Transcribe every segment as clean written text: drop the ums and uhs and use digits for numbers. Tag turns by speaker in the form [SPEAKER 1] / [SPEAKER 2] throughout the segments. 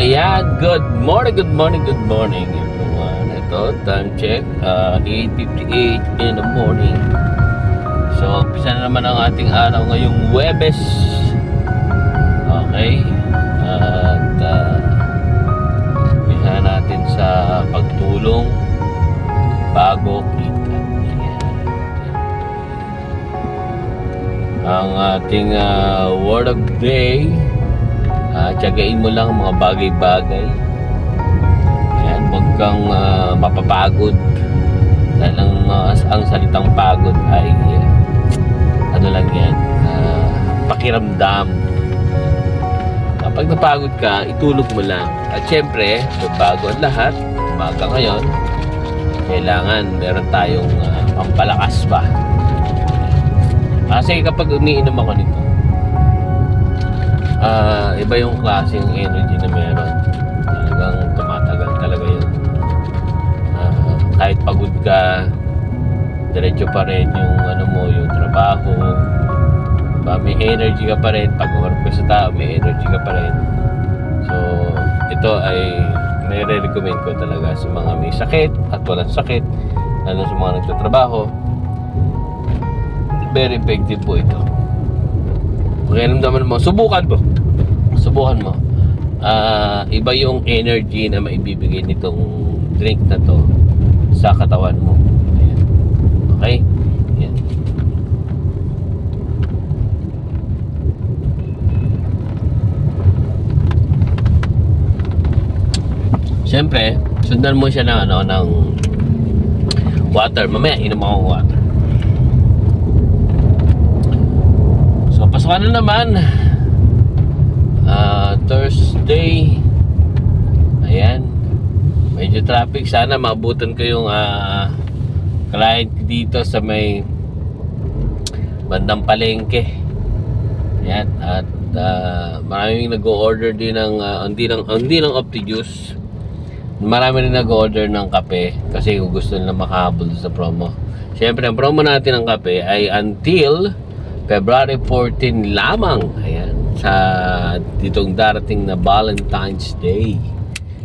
[SPEAKER 1] Ayan, good morning everyone. Ito, time check, 8:58 in the morning. So, umpisa na naman ang ating araw ngayong Huwebes. Okay. At umpisa natin sa pagtulong bago kita. Ayan. Ang ating word of the day, tiyagain mo lang mga bagay-bagay. Yan, huwag kang mapapagod. Dahil ang salitang pagod ay ano lang yan, pakiramdam. Kapag napagod ka, itulog mo lang. At syempre, bago ang lahat, umaga ngayon, kailangan meron tayong pampalakas pa. Kasi kapag umiinom ako nito, iba yung klaseng energy na meron. Talagang tumatagal talaga yun. Kahit pagod ka, diretso pa rin yung yung trabaho. May energy ka pa rin. Pag work ka sa tao, may energy ka pa rin. So, ito ay nire-recommend ko talaga sa mga may sakit at walang sakit, lalo sa mga nagtatrabaho. Very effective po ito. Pakiramdaman mo, subukan mo. Iba yung energy na maibibigay nitong drink na to sa katawan mo. Ayan. Okay? Ayan. Siyempre, sundan mo siya ng water. Mamaya, inom ako ng water. So, pasukan na naman. Thursday. Ayan. Medyo traffic. Sana maabutan ko yung client dito sa may bandang palengke. Ayan. At maraming nag-o-order din ng hindi lang Opti-Juice. Marami rin nag-o-order ng kape kasi gusto nila makahabol sa promo. Siyempre, ang promo natin ng kape ay until February 14 lamang. Ayan. Sa ditong darating na Valentine's Day.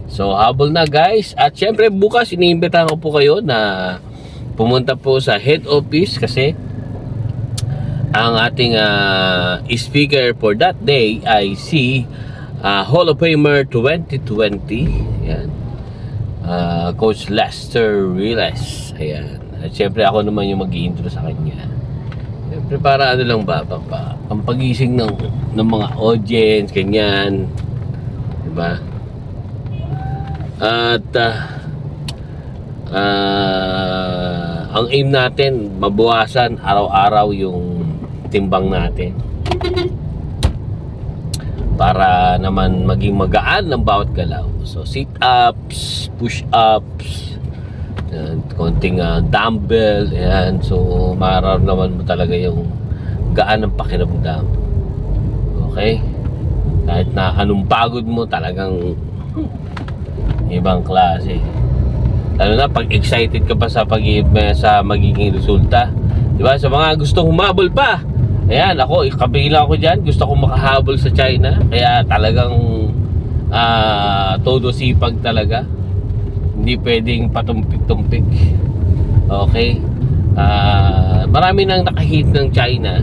[SPEAKER 1] So, habol na guys. At syempre, bukas iniimbitahan ko po kayo na pumunta po sa head office kasi ang ating speaker for that day ay si Hall of Famer 2020. Ayan. Coach Lester Riles. Ayan. At syempre, ako naman yung mag-i-intro sa kanya. Siyempre, para ano lang ba, ang pagising ng mga audience, ganyan. Diba? At ang aim natin, mabawasan araw-araw yung timbang natin. Para naman maging magaan ng bawat galaw. So, sit-ups, push-ups, konting dumbbell, ayan. So, mararamdaman mo talaga yung gaan ng pakiramdam. Okay? Kahit na anong pagod mo, talagang ibang klase. Lalo na pag excited ka pa sa magiging resulta. Diba? Sa mga gustong humabol pa, ayan, ako, kabilang ako dyan. Gusto kong makahabol sa China. Kaya talagang todo sipag talaga. Hindi pwedeng patumpik-tumpik. Okay? Marami nang nakahit ng China.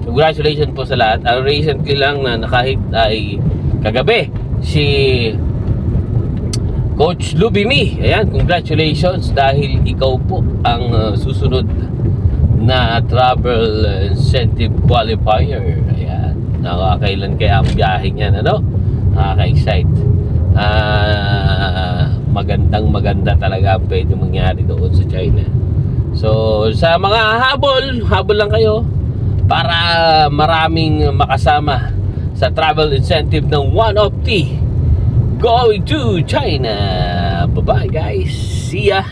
[SPEAKER 1] Congratulations po sa lahat. Recently lang na nakahit ay kagabi si Coach Lubimi. Ayan, congratulations dahil ikaw po ang susunod na travel incentive qualifier. Ayan. Nakakailan kaya ang biyahe niyan, ano? Nakaka-excite. Maganda talaga ang pwede mangyari doon sa China. So, sa mga habol lang kayo para maraming makasama sa travel incentive ng One Opti going to China. Bye-bye guys. See ya.